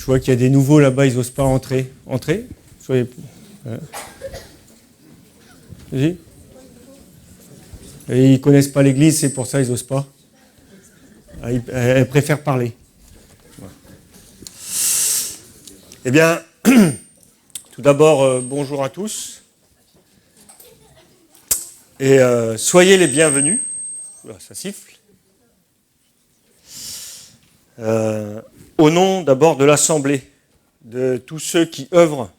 Je vois qu'il y a des nouveaux là-bas, ils n'osent pas entrer. Entrez, soyez... Vas-y. Et ils ne connaissent pas l'église, c'est pour ça qu'ils n'osent pas. Elles préfèrent parler. Eh bien, tout d'abord, bonjour à tous. Et soyez les bienvenus. Oula, ça siffle. Au nom d'abord de l'Assemblée, de tous ceux qui œuvrent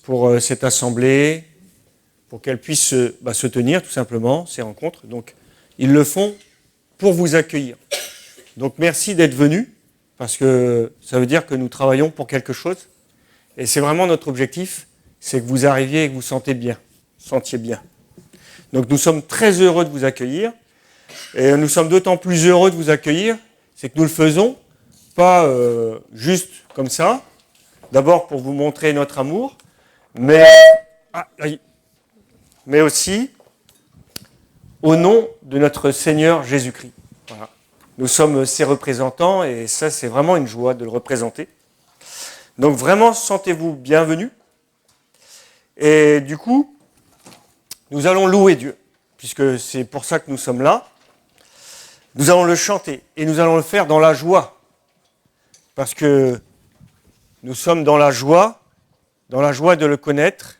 pour cette Assemblée, pour qu'elle puisse se tenir tout simplement, ces rencontres. Donc, ils le font pour vous accueillir. Donc, merci d'être venus, parce que ça veut dire que nous travaillons pour quelque chose. Et c'est vraiment notre objectif, c'est que vous arriviez et que vous sentiez bien. Donc, nous sommes très heureux de vous accueillir. Et nous sommes d'autant plus heureux de vous accueillir, c'est que nous le faisons pas juste comme ça, d'abord pour vous montrer notre amour, mais aussi au nom de notre Seigneur Jésus-Christ. Voilà. Nous sommes ses représentants et ça, c'est vraiment une joie de le représenter. Donc vraiment, sentez-vous bienvenus. Et du coup, nous allons louer Dieu, puisque c'est pour ça que nous sommes là. Nous allons le chanter et nous allons le faire dans la joie. Parce que nous sommes dans la joie de le connaître,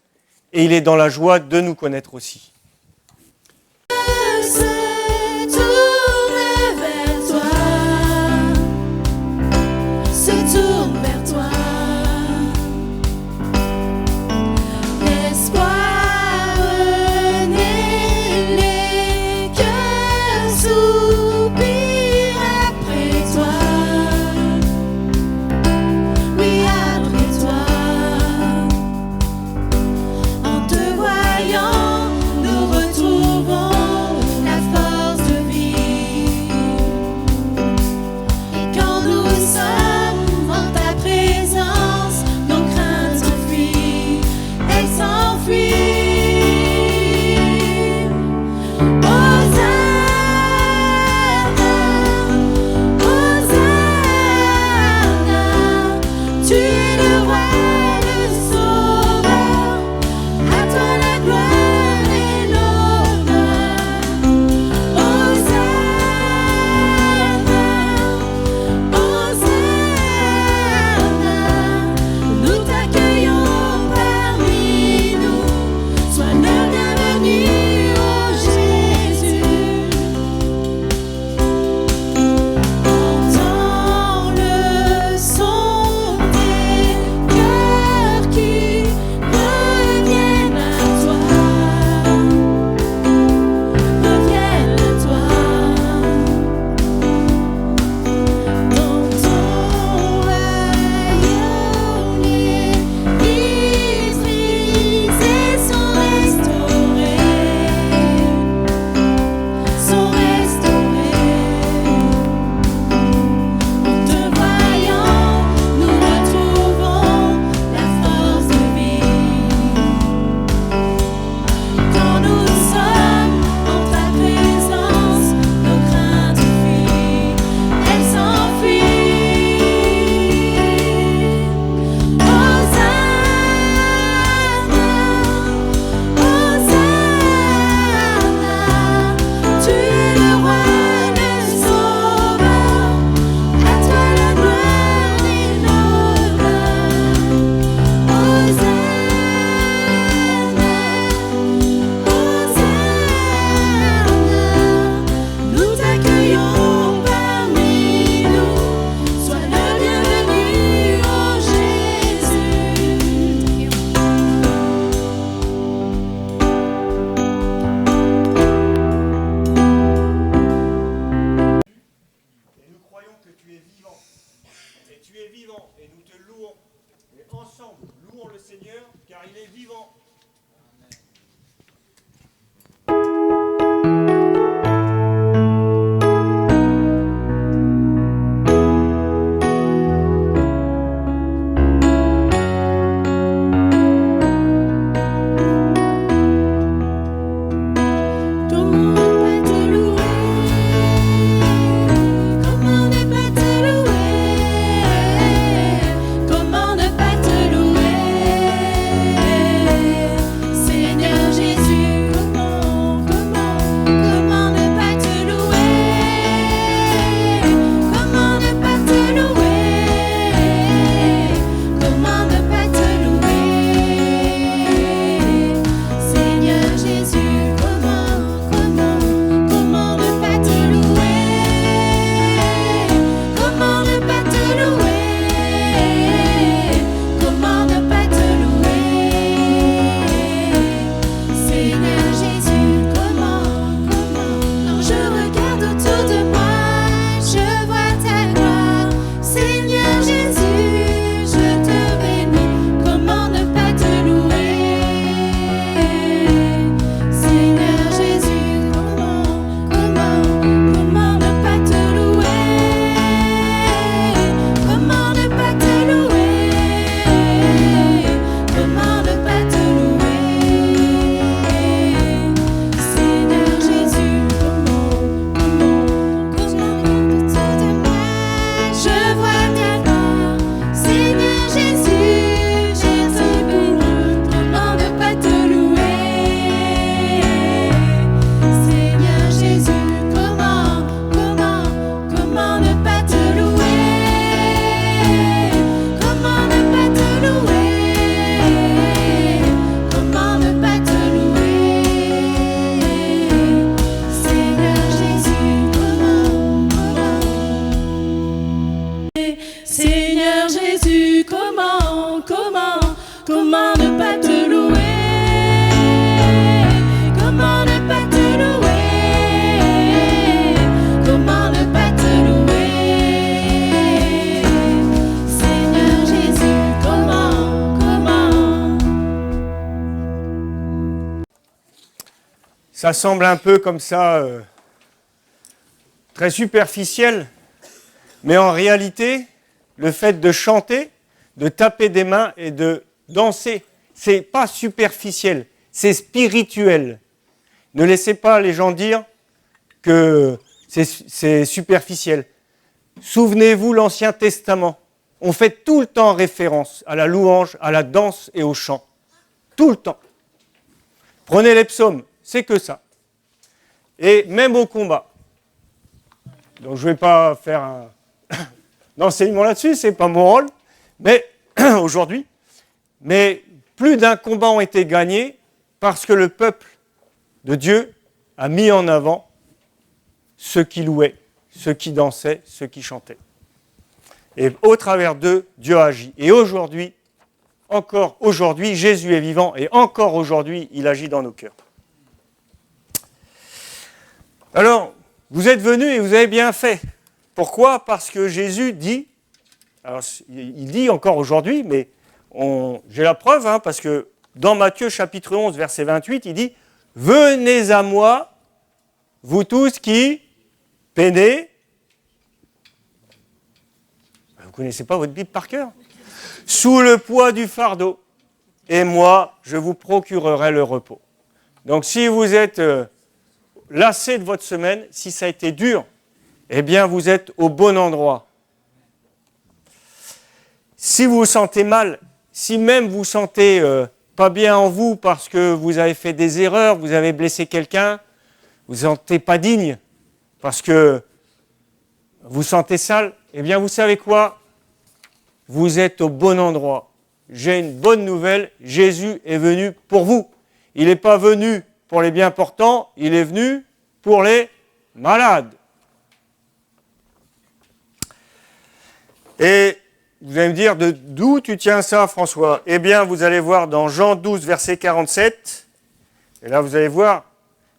et il est dans la joie de nous connaître aussi. comment ne pas te louer? Comment ne pas te louer? Comment ne pas te louer? Seigneur Jésus, comment? Ça semble un peu comme ça, très superficiel, mais en réalité, le fait de chanter, de taper des mains et de danser, c'est pas superficiel, c'est spirituel. Ne laissez pas les gens dire que c'est superficiel. Souvenez-vous l'Ancien Testament. On fait tout le temps référence à la louange, à la danse et au chant. Tout le temps. Prenez les psaumes, c'est que ça. Et même au combat. Donc je ne vais pas faire un enseignement là-dessus, c'est pas mon rôle, mais aujourd'hui. Mais plus d'un combat ont été gagnés parce que le peuple de Dieu a mis en avant ceux qui louaient, ceux qui dansaient, ceux qui chantaient. Et au travers d'eux, Dieu a agi. Et aujourd'hui, encore aujourd'hui, Jésus est vivant et encore aujourd'hui, il agit dans nos cœurs. Alors, vous êtes venus et vous avez bien fait. Pourquoi? Parce que Jésus dit, alors il dit encore aujourd'hui, mais j'ai la preuve, parce que dans Matthieu chapitre 11, verset 28, il dit « Venez à moi, vous tous qui peinez ». Vous ne connaissez pas votre Bible par cœur. « Sous le poids du fardeau, et moi, je vous procurerai le repos. » Donc si vous êtes lassé de votre semaine, si ça a été dur, eh bien vous êtes au bon endroit. Si vous vous sentez mal, si même vous ne sentez pas bien en vous parce que vous avez fait des erreurs, vous avez blessé quelqu'un, vous ne vous sentez pas digne parce que vous vous sentez sale, eh bien vous savez quoi? Vous êtes au bon endroit. J'ai une bonne nouvelle, Jésus est venu pour vous. Il n'est pas venu pour les bien portants, il est venu pour les malades. Et vous allez me dire, d'où tu tiens ça, François? Eh bien, vous allez voir dans Jean 12, verset 47, et là vous allez voir,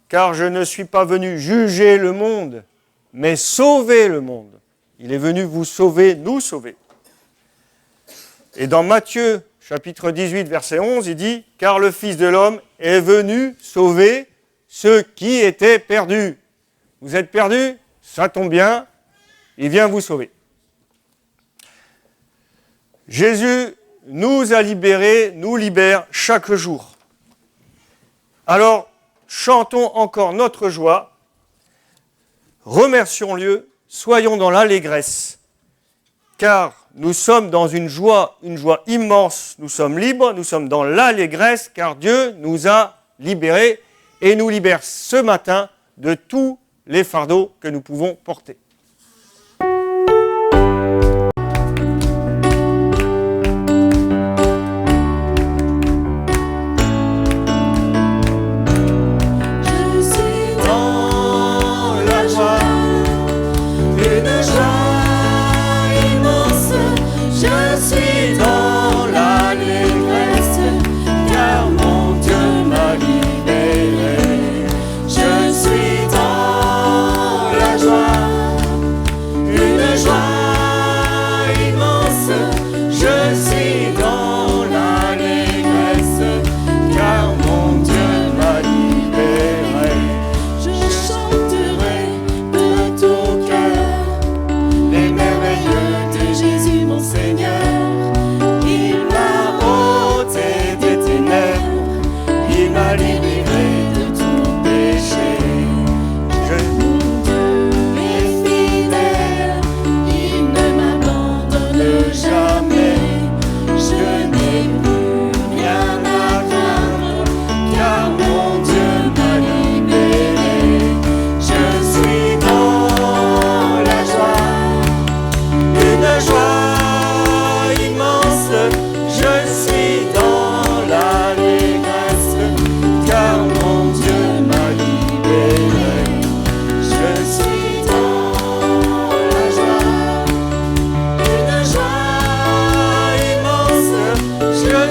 car je ne suis pas venu juger le monde, mais sauver le monde. Il est venu vous sauver, nous sauver. Et dans Matthieu, chapitre 18, verset 11, il dit, car le Fils de l'homme est venu sauver ceux qui étaient perdus. Vous êtes perdus? Ça tombe bien, il vient vous sauver. Jésus nous a libérés, nous libère chaque jour. Alors, chantons encore notre joie, remercions-le, soyons dans l'allégresse, car nous sommes dans une joie immense, nous sommes libres, nous sommes dans l'allégresse, car Dieu nous a libérés et nous libère ce matin de tous les fardeaux que nous pouvons porter.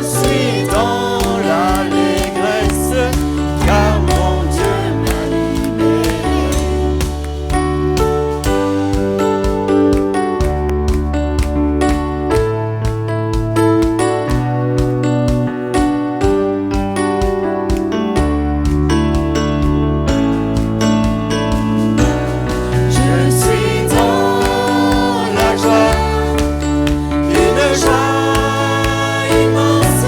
suis dans l'allégresse, car mon Dieu m'a Je suis dans la joie, une joie immense.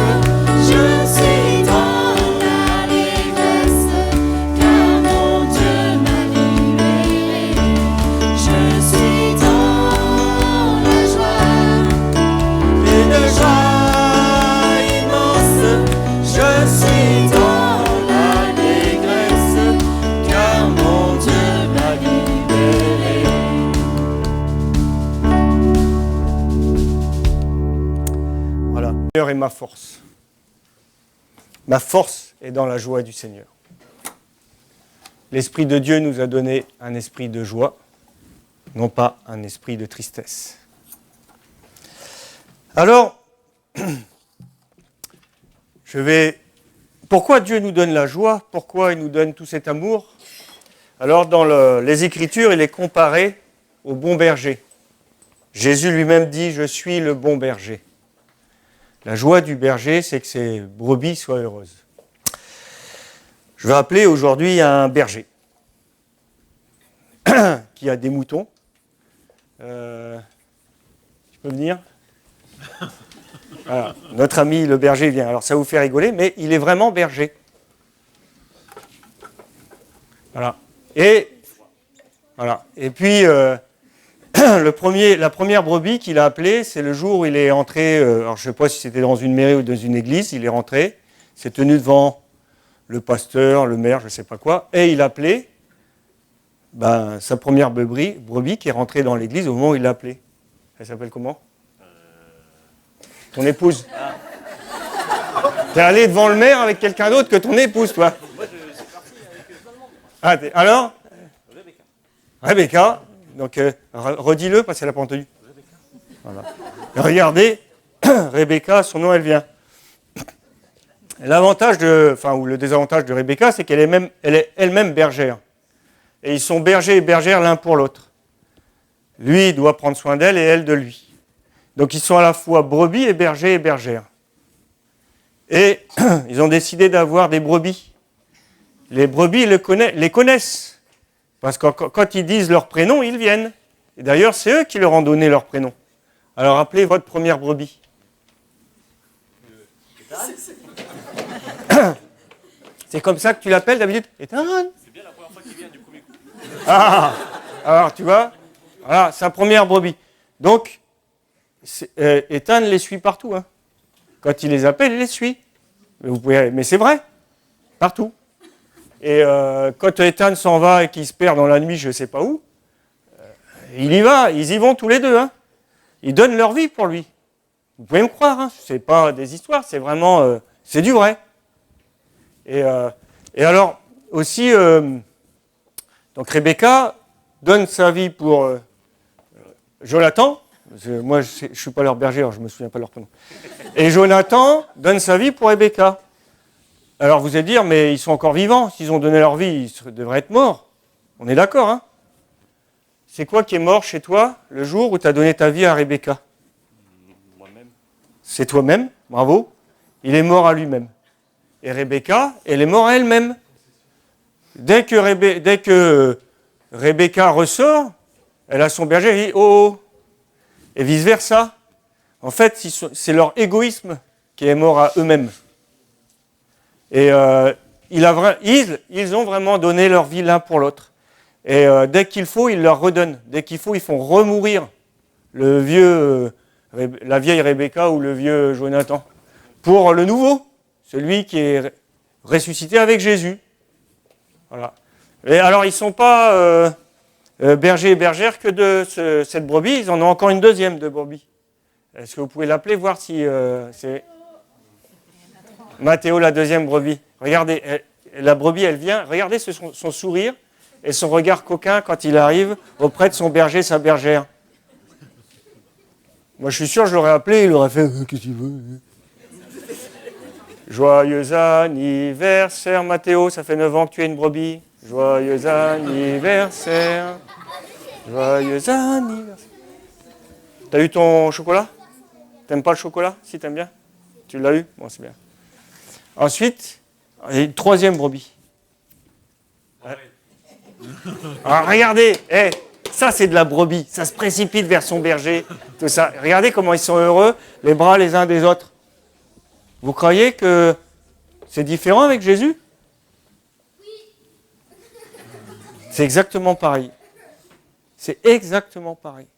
Je suis dans l'allégresse, car mon Dieu m'a libéré. Je suis dans la joie, une joie immense. Je suis dans l'allégresse, car mon Dieu m'a libéré. Voilà. Le Seigneur est ma force. Ma force est dans la joie du Seigneur. L'Esprit de Dieu nous a donné un esprit de joie, non pas un esprit de tristesse. Alors, pourquoi Dieu nous donne la joie? Pourquoi il nous donne tout cet amour? Alors, dans les Écritures, il est comparé au bon berger. Jésus lui-même dit « Je suis le bon berger ». La joie du berger, c'est que ses brebis soient heureuses. Je vais appeler aujourd'hui un berger qui a des moutons. Tu peux venir? Voilà. Notre ami le berger vient. Alors ça vous fait rigoler, mais il est vraiment berger. Voilà. Et puis la première brebis qu'il a appelée, c'est le jour où il est entré. Alors je ne sais pas si c'était dans une mairie ou dans une église. Il est rentré, s'est tenu devant le pasteur, le maire, je ne sais pas quoi, et il a appelé sa première brebis qui est rentrée dans l'église au moment où il l'a appelée. Elle s'appelle comment? Ton épouse. T'es allé devant le maire avec quelqu'un d'autre que ton épouse, toi. Moi, je suis parti avec alors Rebecca. Donc, redis-le parce qu'elle n'a pas entendu. Voilà. Regardez, Rebecca, son nom, elle vient. L'avantage ou le désavantage de Rebecca, c'est qu'elle est elle-même bergère. Et ils sont bergers et bergères l'un pour l'autre. Lui, il doit prendre soin d'elle et elle de lui. Donc ils sont à la fois brebis et bergers et bergères. Et ils ont décidé d'avoir des brebis. Les brebis les connaissent. Parce que quand ils disent leur prénom, ils viennent. Et d'ailleurs, c'est eux qui leur ont donné leur prénom. Alors appelez votre première brebis. C'est comme ça que tu l'appelles d'habitude? Ethan. C'est bien la première fois qu'il vient du premier coup. Ah, alors tu vois, voilà, sa première brebis. Donc, Ethan les suit partout. Hein. Quand il les appelle, il les suit. Mais c'est vrai, partout. Et quand Ethan s'en va et qu'il se perd dans la nuit, je ne sais pas où, il y va, ils y vont tous les deux. Hein. Ils donnent leur vie pour lui. Vous pouvez me croire, hein, ce n'est pas des histoires, c'est vraiment, c'est du vrai. Et alors, aussi, donc Rebecca donne sa vie pour Jonathan. Moi, je ne suis pas leur berger, alors je ne me souviens pas de leur prénom. Et Jonathan donne sa vie pour Rebecca. Alors vous allez dire, mais ils sont encore vivants. S'ils ont donné leur vie, ils devraient être morts. On est d'accord, hein? C'est quoi qui est mort chez toi le jour où tu as donné ta vie à Rebecca? Moi-même. C'est toi-même, bravo. Il est mort à lui-même. Et Rebecca, elle est morte à elle-même. Dès que Rebecca ressort, elle a son berger, elle dit « Oh !» Et vice-versa. En fait, c'est leur égoïsme qui est mort à eux-mêmes. Et ils ont vraiment donné leur vie l'un pour l'autre. Et dès qu'il faut, ils leur redonnent. Dès qu'il faut, ils font remourir la vieille Rebecca ou le vieux Jonathan. Pour le nouveau, celui qui est ressuscité avec Jésus. Voilà. Et alors, ils ne sont pas bergers et bergères que de cette brebis, ils en ont encore une deuxième de brebis. Est-ce que vous pouvez l'appeler, voir si c'est Mathéo, la deuxième brebis. Regardez, la brebis, elle vient. Regardez son sourire et son regard coquin quand il arrive auprès de son berger, sa bergère. Moi, je suis sûr, je l'aurais appelé, il aurait fait « Qu'est-ce qu'il veut ?» Joyeux anniversaire, Mathéo, ça fait 9 ans que tu es une brebis. Joyeux anniversaire. Joyeux anniversaire. T'as eu ton chocolat? T'aimes pas le chocolat? Si, t'aimes bien? Tu l'as eu? Bon, c'est bien. Ensuite, il y a une troisième brebis. Alors, regardez, ça c'est de la brebis. Ça se précipite vers son berger. Tout ça. Regardez comment ils sont heureux, les bras les uns des autres. Vous croyez que c'est différent avec Jésus? C'est exactement pareil. C'est exactement pareil.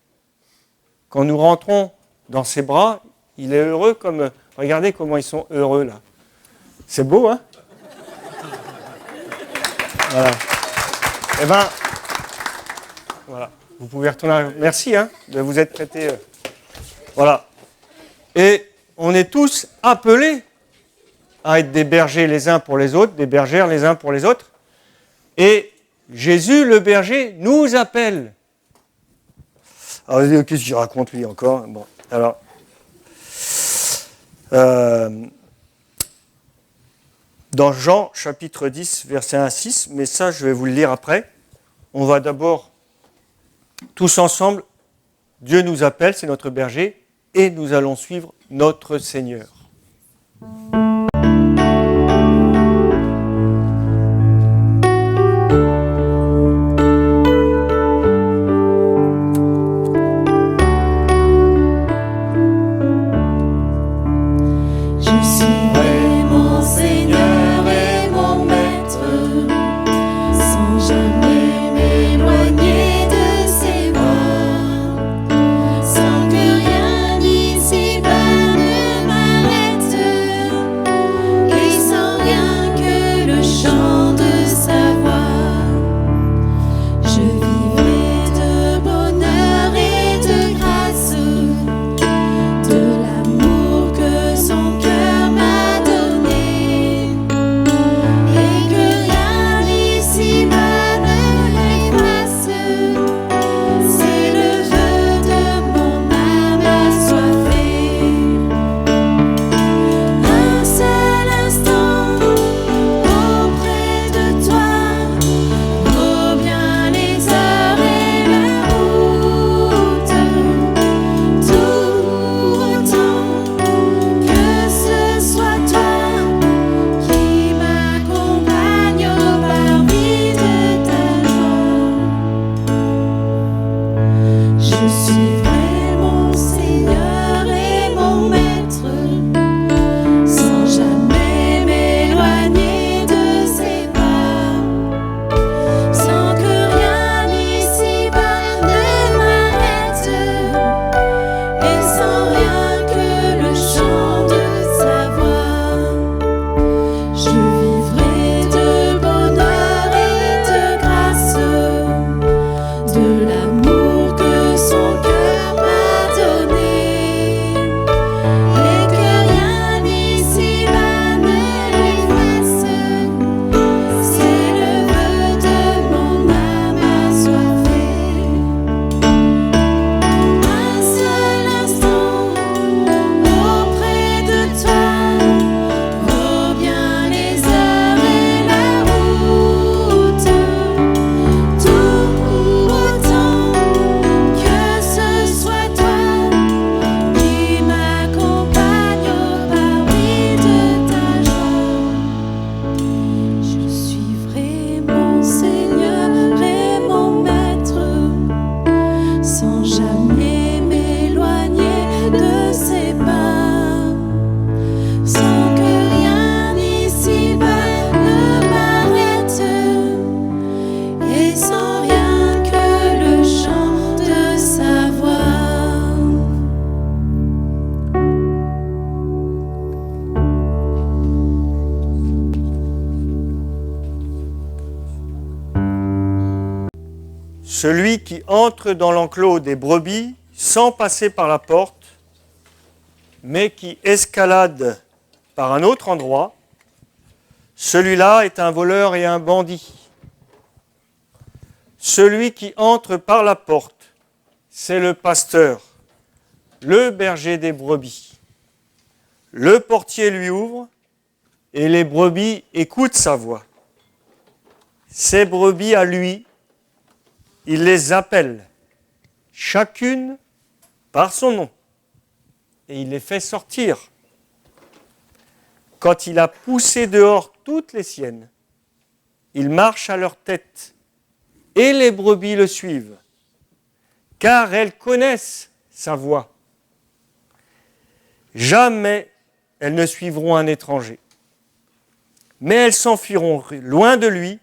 Quand nous rentrons dans ses bras, il est heureux comme... Regardez comment ils sont heureux là. C'est beau, hein? Voilà. Eh bien, voilà. Vous pouvez retourner. Merci hein, de vous être prêté. Voilà. Et on est tous appelés à être des bergers les uns pour les autres, des bergères les uns pour les autres. Et Jésus, le berger, nous appelle. Alors, qu'est-ce qu'il raconte lui encore? Bon, alors. Dans Jean chapitre 10, verset 1 à 6, mais ça je vais vous le lire après. On va d'abord, tous ensemble, Dieu nous appelle, c'est notre berger, et nous allons suivre notre Seigneur. Celui qui entre dans l'enclos des brebis sans passer par la porte, mais qui escalade par un autre endroit, celui-là est un voleur et un bandit. Celui qui entre par la porte, c'est le pasteur, le berger des brebis. Le portier lui ouvre, et les brebis écoutent sa voix. Ces brebis à lui, il les appelle, chacune par son nom, et il les fait sortir. Quand il a poussé dehors toutes les siennes, il marche à leur tête, et les brebis le suivent, car elles connaissent sa voix. Jamais elles ne suivront un étranger, mais elles s'enfuiront loin de lui,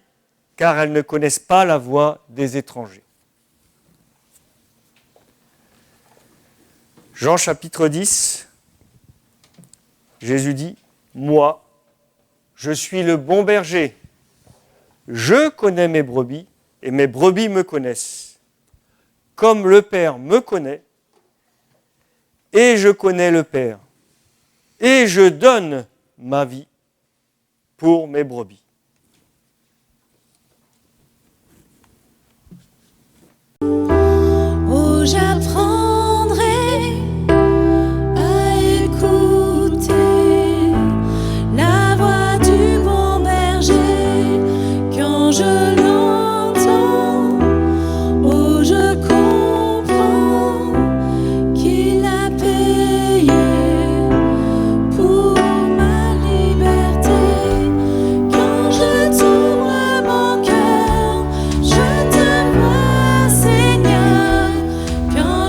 car elles ne connaissent pas la voix des étrangers. Jean chapitre 10, Jésus dit, « Moi, je suis le bon berger. Je connais mes brebis et mes brebis me connaissent. Comme le Père me connaît, et je connais le Père. Et je donne ma vie pour mes brebis. » Oh, j'apprendrai à écouter la voix du bon berger quand je l'entends. Oh, je comprends qu'il a payé pour ma liberté. Quand je t'ouvre mon cœur, je te vois, Seigneur. Quand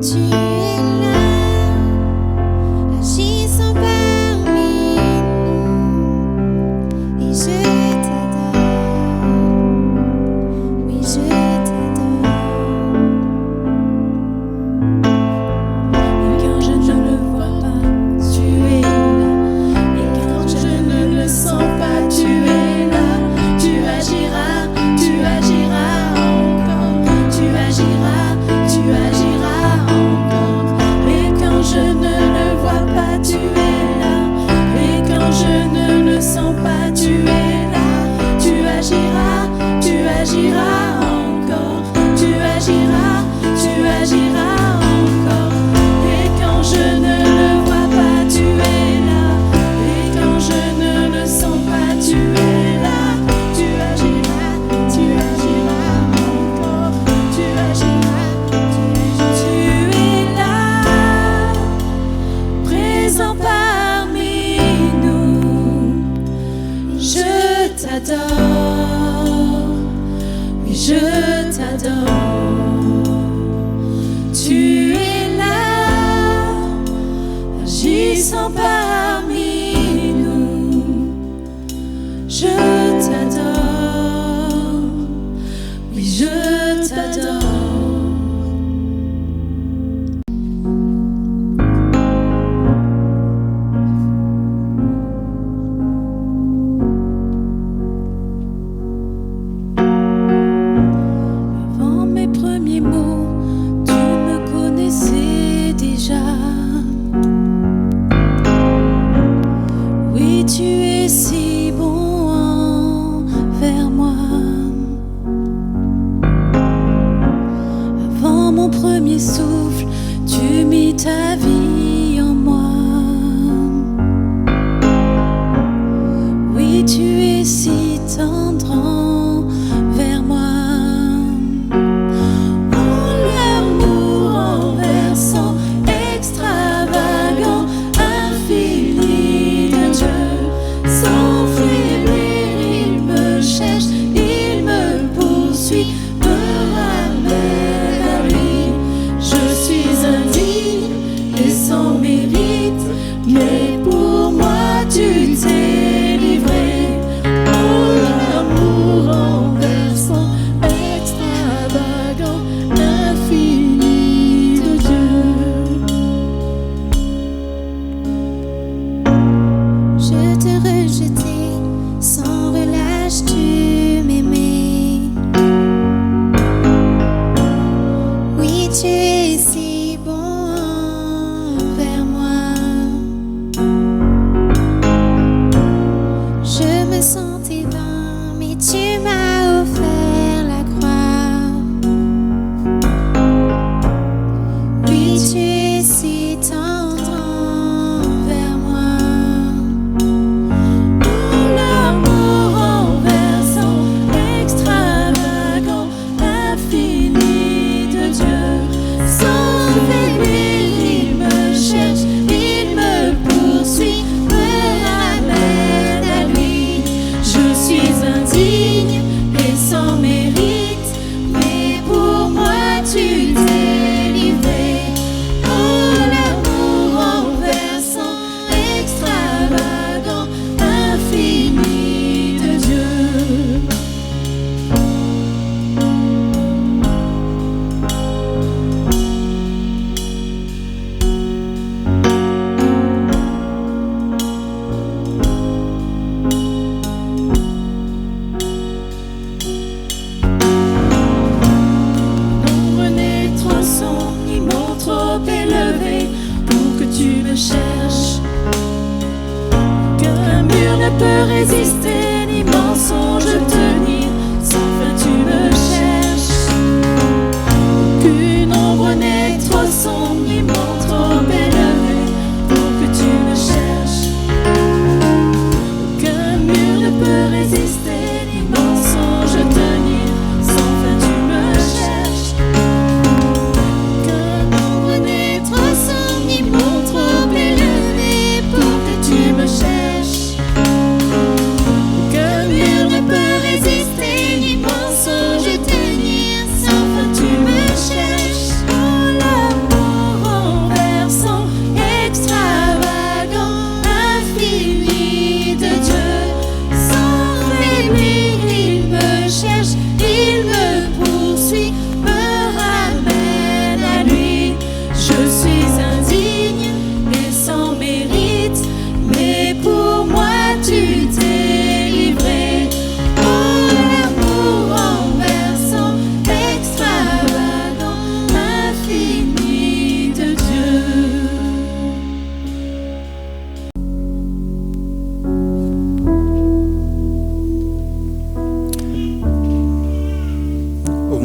Tu es là,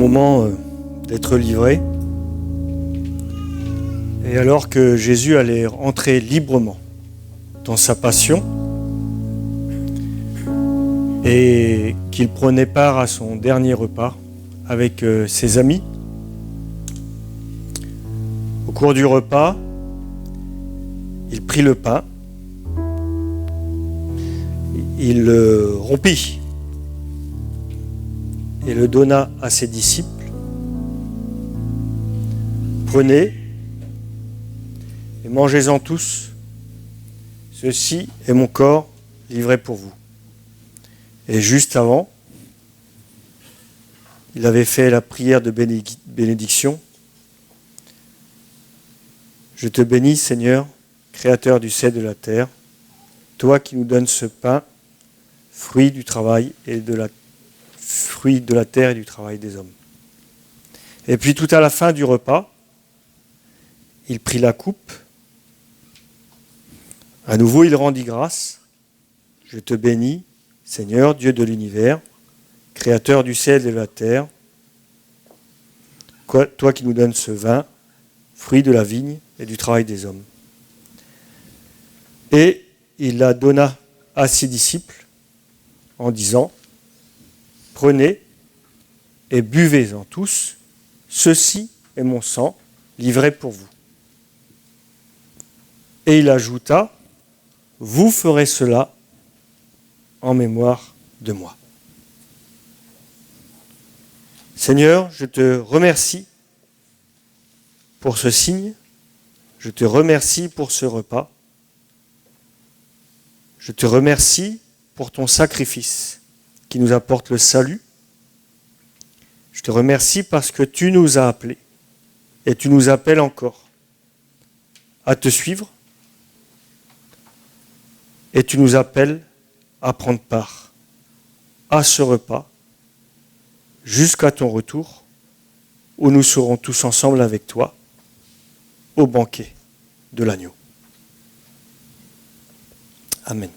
moment d'être livré. Et alors que Jésus allait entrer librement dans sa passion et qu'il prenait part à son dernier repas avec ses amis, au cours du repas, il prit le pain, il le rompit et le donna à ses disciples. Prenez et mangez-en tous. Ceci est mon corps livré pour vous. Et juste avant, il avait fait la prière de bénédiction. Je te bénis, Seigneur, Créateur du ciel et de la terre, toi qui nous donnes ce pain, fruit du travail et fruit de la terre et du travail des hommes. Et puis tout à la fin du repas, il prit la coupe. À nouveau, il rendit grâce. Je te bénis, Seigneur, Dieu de l'univers, Créateur du ciel et de la terre, toi qui nous donnes ce vin, fruit de la vigne et du travail des hommes. Et il la donna à ses disciples en disant, prenez et buvez-en tous, ceci est mon sang livré pour vous. Et il ajouta, vous ferez cela en mémoire de moi. Seigneur, je te remercie pour ce signe, je te remercie pour ce repas, je te remercie pour ton sacrifice qui nous apporte le salut. Je te remercie parce que tu nous as appelés et tu nous appelles encore à te suivre et tu nous appelles à prendre part à ce repas jusqu'à ton retour où nous serons tous ensemble avec toi au banquet de l'agneau. Amen.